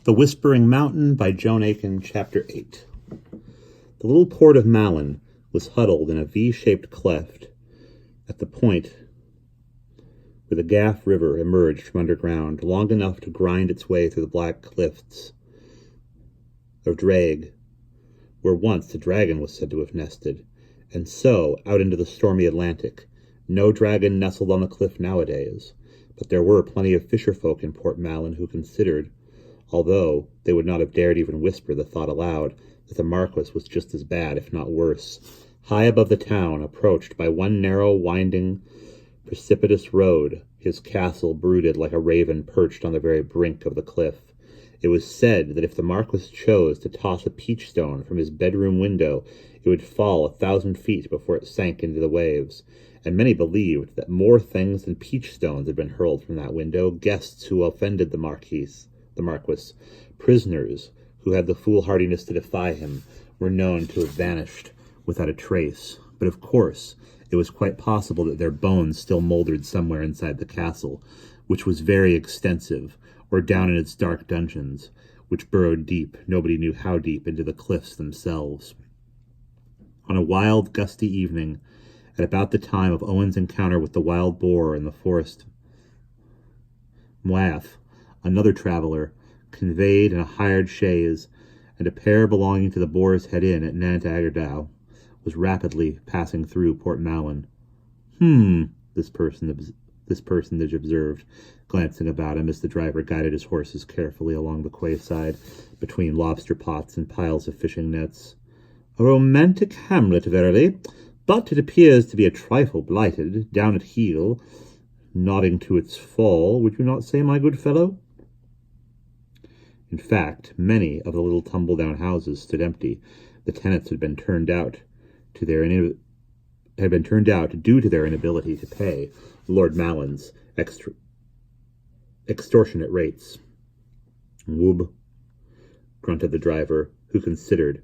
The Whispering Mountain by Joan Aiken, Chapter 8. The little port of Malin was huddled in a V-shaped cleft at the point where the Gaff River emerged from underground, long enough to grind its way through the black cliffs of Drag, where once the dragon was said to have nested, and so out into the stormy Atlantic. No dragon nestled on the cliff nowadays, but there were plenty of fisherfolk in Port Malin who considered, although they would not have dared even whisper the thought aloud, that the Marquis was just as bad, if not worse. High above the town, approached by one narrow, winding, precipitous road, his castle brooded like a raven perched on the very brink of the cliff. It was said that if the Marquis chose to toss a peach stone from his bedroom window, it would fall 1,000 feet before it sank into the waves, and many believed that more things than peach stones had been hurled from that window, guests who offended the Marquis, prisoners who had the foolhardiness to defy him, were known to have vanished without a trace. But of course, it was quite possible that their bones still mouldered somewhere inside the castle, which was very extensive, or down in its dark dungeons, which burrowed deep, nobody knew how deep, into the cliffs themselves. On a wild, gusty evening, at about the time of Owen's encounter with the wild boar in the forest, Mwath, another traveller, conveyed in a hired chaise, and a pair belonging to the Boar's Head Inn at Nant Agardau, was rapidly passing through Port Malin. This personage observed, glancing about him as the driver guided his horses carefully along the quayside, between lobster pots and piles of fishing nets. A romantic hamlet, verily, but it appears to be a trifle blighted, down at heel, nodding to its fall, would you not say, my good fellow? In fact, many of the little tumble-down houses stood empty. The tenants had been turned out due to their inability to pay Lord Malin's extortionate rates. Woob, grunted the driver, who considered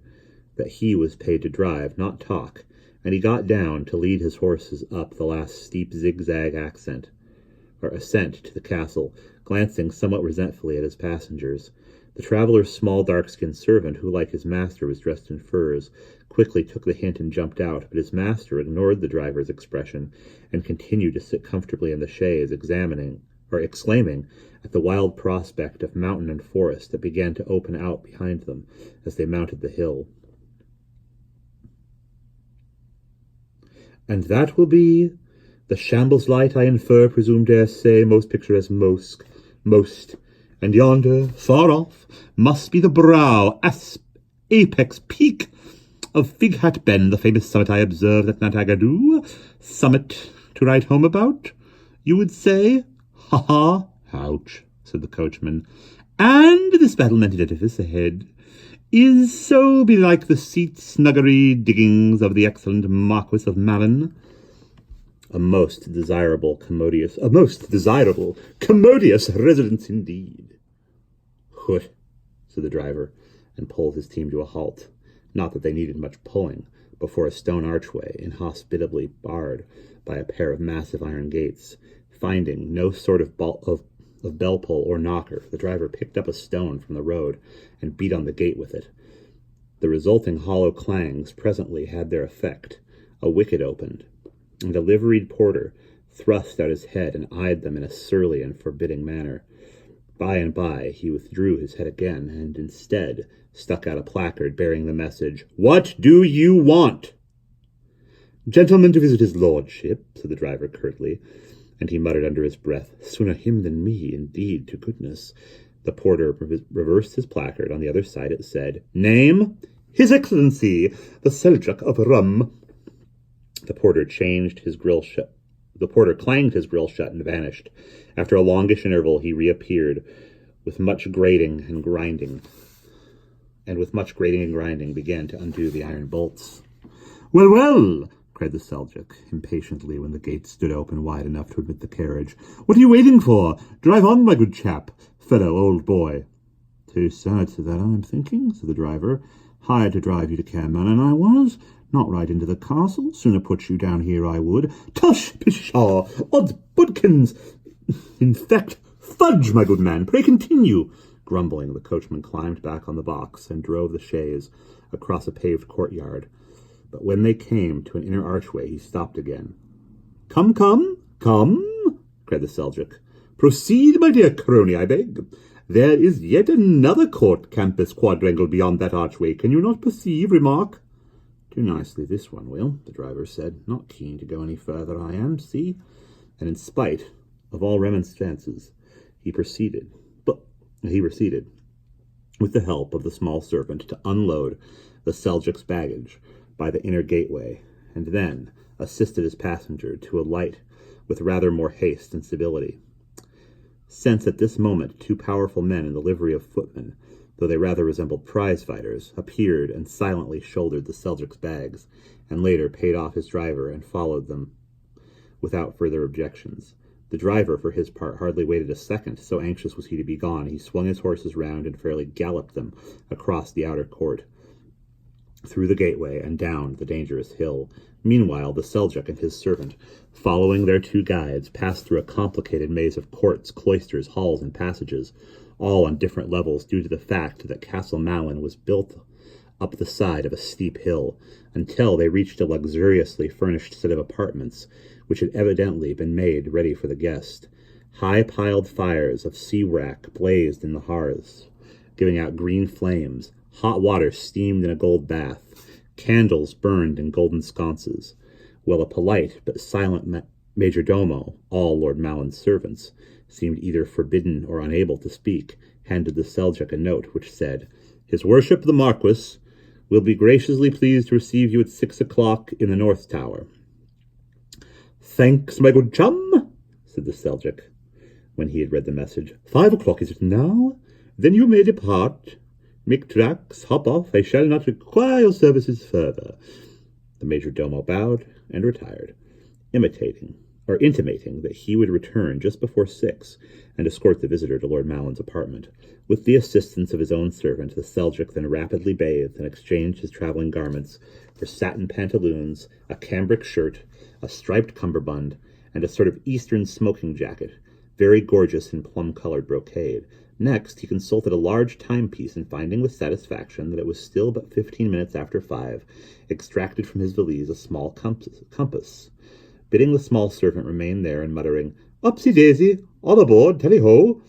that he was paid to drive, not talk, and he got down to lead his horses up the last steep zigzag ascent to the castle, glancing somewhat resentfully at his passengers. The traveller's small dark-skinned servant, who, like his master, was dressed in furs, quickly took the hint and jumped out, but his master ignored the driver's expression and continued to sit comfortably in the chaise, exclaiming at the wild prospect of mountain and forest that began to open out behind them as they mounted the hill. And that will be the shambles light, I infer, presume, dare say, most picturesque, most, and yonder, far off, must be the brow, apex, peak of Fig Hat Bend, the famous summit I observed at Nantagadu. Summit to write home about, you would say? Ha-ha, ouch, said the coachman. And this battlemented edifice ahead is so belike the seat snuggery diggings of the excellent Marquis of Malin. A most desirable, commodious residence indeed. Hoot, said the driver, and pulled his team to a halt. Not that they needed much pulling, before a stone archway, inhospitably barred by a pair of massive iron gates. Finding no sort of bell pull or knocker, the driver picked up a stone from the road and beat on the gate with it. The resulting hollow clangs presently had their effect. A wicket opened, and a liveried porter thrust out his head and eyed them in a surly and forbidding manner. By and by he withdrew his head again, and instead stuck out a placard bearing the message, "What do you want?" "Gentleman to visit his lordship," said the driver curtly, and he muttered under his breath, "Sooner him than me, indeed, to goodness." The porter reversed his placard. On the other side it said, "Name? His Excellency, the Seljuk of Rum." The porter clanged his grill shut and vanished. After a longish interval he reappeared with much grating and grinding, began to undo the iron bolts. "Well, well," cried the Seljuk impatiently when the gate stood open wide enough to admit the carriage. "What are you waiting for? Drive on, my good chap, fellow, old boy." "'Tis sad to that I'm thinking," said the driver. "Hired to drive you to Caermannan I was. Not right into the castle. Sooner put you down here I would." "Tush, pshaw, odds budkins! In fact, fudge, my good man, pray continue." Grumbling, the coachman climbed back on the box and drove the chaise across a paved courtyard. But when they came to an inner archway, he stopped again. "Come, come, come," cried the Seljuk. "Proceed, my dear crony, I beg. There is yet another court campus quadrangle beyond that archway. Can you not perceive? Remark." "Too nicely this one, Will," the driver said. "Not keen to go any further, I am, see?" And in spite of all remonstrances, he proceeded, with the help of the small servant, to unload the Seljuk's baggage by the inner gateway, and then assisted his passenger to alight with rather more haste than civility. Since at this moment 2 powerful men in the livery of footmen, though they rather resembled prize-fighters, appeared and silently shouldered the Seljuk's bags, and later paid off his driver and followed them without further objections. The driver, for his part, hardly waited a second, so anxious was he to be gone. He swung his horses round and fairly galloped them across the outer court, through the gateway, and down the dangerous hill. Meanwhile, the Seljuk and his servant, following their 2 guides, passed through a complicated maze of courts, cloisters, halls, and passages, all on different levels due to the fact that Castle Malin was built up the side of a steep hill, until they reached a luxuriously furnished set of apartments, which had evidently been made ready for the guest. High-piled fires of sea-wrack blazed in the hearths, giving out green flames. Hot water steamed in a gold bath. Candles burned in golden sconces, while a polite but silent major domo, all Lord Malin's servants, seemed either forbidden or unable to speak, handed the Seljuk a note which said, "His worship the Marquis will be graciously pleased to receive you at 6 o'clock in the North Tower." "Thanks, my good chum," said the Seljuk, when he had read the message. 5 o'clock, is it now? Then you may depart. Make tracks, hop off. I shall not require your services further." The major domo bowed and retired, intimating that he would return just before 6 and escort the visitor to Lord Malin's apartment. With the assistance of his own servant, the Seljuk then rapidly bathed and exchanged his traveling garments for satin pantaloons, a cambric shirt, a striped cummerbund, and a sort of Eastern smoking jacket, very gorgeous in plum-colored brocade. Next, he consulted a large timepiece, and finding with satisfaction that it was still but 15 minutes after 5, extracted from his valise a small compass. Bidding the small servant remain there and muttering, "Upsy-daisy, all aboard, tally-ho,"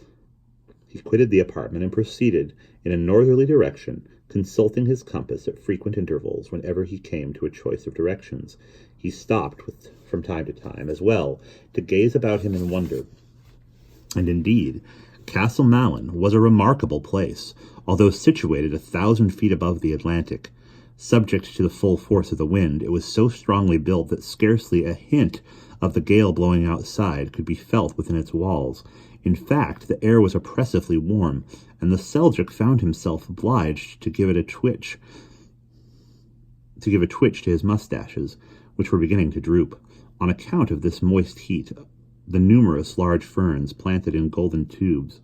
he quitted the apartment and proceeded in a northerly direction, consulting his compass at frequent intervals whenever he came to a choice of directions. He stopped from time to time, as well, to gaze about him in wonder. And indeed, Castle Malin was a remarkable place, although situated 1,000 feet above the Atlantic. Subject to the full force of the wind, it was so strongly built that scarcely a hint of the gale blowing outside could be felt within its walls. In fact, the air was oppressively warm, and the Seljuk found himself obliged to give a twitch to his mustaches, which were beginning to droop. On account of this moist heat, the numerous large ferns planted in golden tubes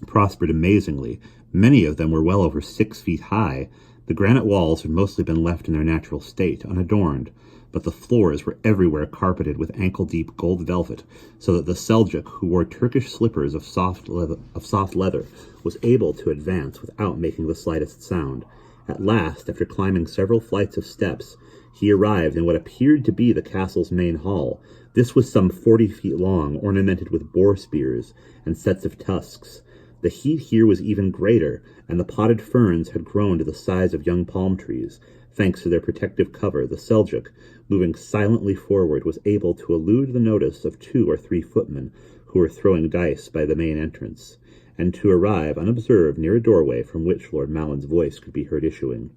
prospered amazingly. Many of them were well over 6 feet high. The granite walls had mostly been left in their natural state, unadorned, but the floors were everywhere carpeted with ankle-deep gold velvet, so that the Seljuk, who wore Turkish slippers of soft leather, was able to advance without making the slightest sound. At last, after climbing several flights of steps, he arrived in what appeared to be the castle's main hall. This was some 40 feet long, ornamented with boar spears and sets of tusks. The heat here was even greater, and the potted ferns had grown to the size of young palm trees. Thanks to their protective cover, the Seljuk, moving silently forward, was able to elude the notice of 2 or 3 footmen who were throwing dice by the main entrance, and to arrive unobserved near a doorway from which Lord Malin's voice could be heard issuing.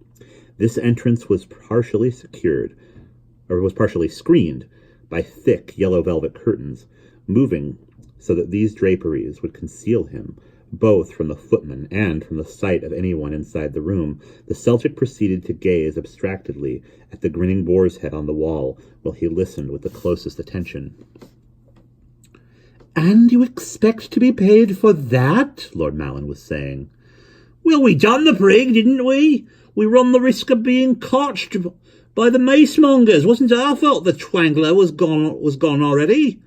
This entrance was partially screened by thick yellow velvet curtains, moving so that these draperies would conceal him, both from the footman and from the sight of anyone inside the room. The Seljuk proceeded to gaze abstractedly at the grinning boar's head on the wall, while he listened with the closest attention. "And you expect to be paid for that?" Lord Malin was saying. "Well, we done the prig, didn't we? We run the risk of being cotched by the macemongers. Wasn't our fault the twangler was gone already."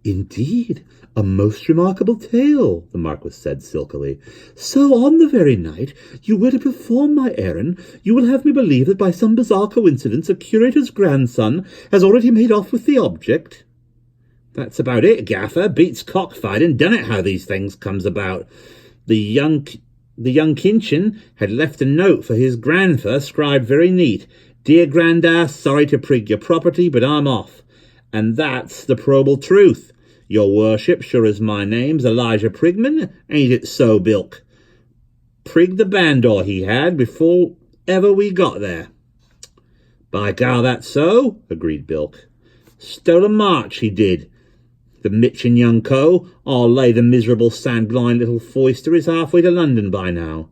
"Indeed, A most remarkable tale, the Marquis said silkily. So on the very night you were to perform my errand, you will have me believe that by some bizarre coincidence a curator's grandson has already made off with the object? That's about it, Gaffer. Beats cockfighting. Done it how these things comes about. The young Kinchin had left a note for his grandfer, scribed very neat. Dear Grandass, sorry to prig your property, but I'm off. And that's the probable truth. Your worship, sure as my name's Elijah Prigman, ain't it so, Bilk? Prigged the bandor he had before ever we got there. By gar, that's so, agreed Bilk. Stole a march, he did. The mitchin young co, I'll lay the miserable sand-blind little foister is halfway to London by now.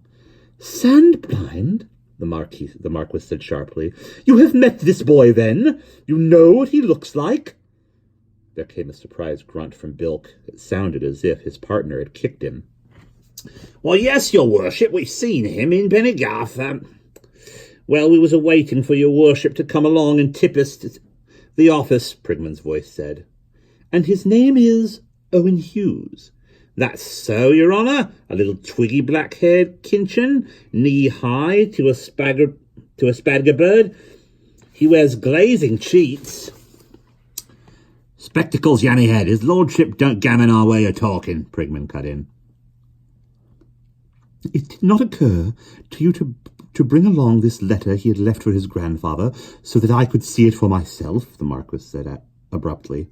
Sand-blind? The Marquis said sharply. You have met this boy, then? You know what he looks like? There came a surprised grunt from Bilk. It sounded as if his partner had kicked him. Well, yes, your worship, we've seen him in Bennigarth. Well, we was a-waiting for your worship to come along and tip us to the office, Prigman's voice said. And his name is Owen Hughes. That's so, your honour. A little twiggy black-haired Kinchin, knee-high to a spadger bird. He wears glazing cheats. Spectacles, Yanny head. His lordship don't gammon our way of talking, Prigman cut in. It did not occur to you to bring along this letter he had left for his grandfather, so that I could see it for myself, the Marquis said abruptly.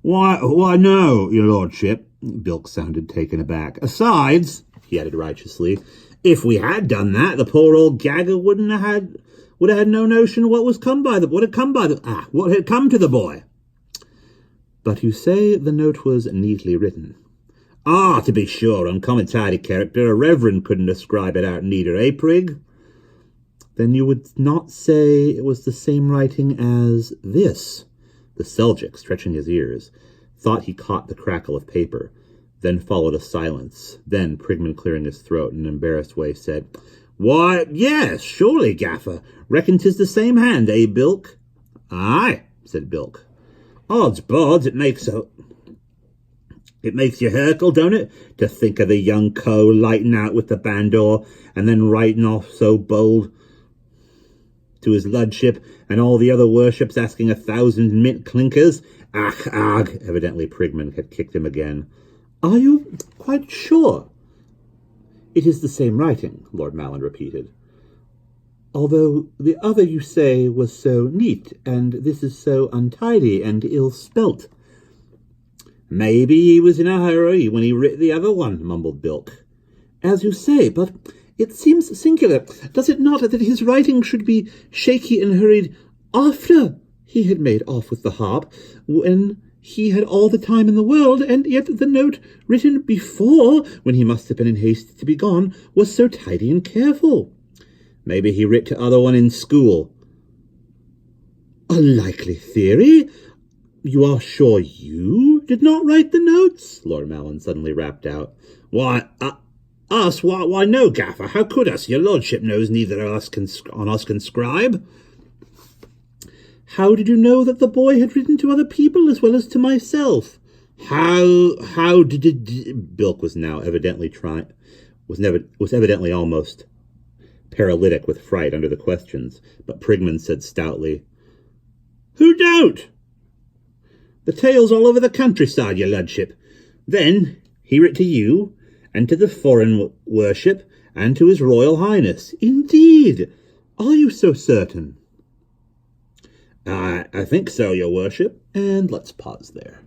Why, no, your lordship, Bilk sounded taken aback. Asides, he added righteously, if we had done that, the poor old gagger would have had no notion what had come to the boy. But you say the note was neatly written. Ah, to be sure, uncommon tidy character, a reverend couldn't ascribe it out neater, eh, Prig? Then you would not say it was the same writing as this? The Seljuk, stretching his ears, thought he caught the crackle of paper. Then followed a silence. Then Prigman, clearing his throat in an embarrassed way, said, Why, yes, surely, Gaffer. Reckon 'tis the same hand, eh, Bilk? Aye, said Bilk. Odds bods, it makes you hurkle, don't it, to think of the young co lighting out with the bandor and then riding off so bold to his lordship, and all the other worships asking 1,000 mint clinkers. Ach, evidently Prigman had kicked him again. Are you quite sure? It is the same writing, Lord Malland repeated. Although the other, you say, was so neat, and this is so untidy and ill-spelt. Maybe he was in a hurry when he writ the other one, mumbled Bilk. As you say, but it seems singular, does it not, that his writing should be shaky and hurried after he had made off with the harp, when he had all the time in the world, and yet the note written before, when he must have been in haste to be gone, was so tidy and careful. Maybe he writ to other one in school. A likely theory. You are sure you did not write the notes? Lord Malland suddenly rapped out. Why, us? Why, no, Gaffer. How could us? Your lordship knows neither of us can scribe. How did you know that the boy had written to other people as well as to myself? How did it? Bilk was now evidently was evidently almost paralytic with fright under the questions, but Prigman said stoutly, Who don't? The tale's all over the countryside, your lordship. Then he writ to you, and to the foreign worship, and to his royal highness. Indeed! Are you so certain? I think so, your worship. And let's pause there.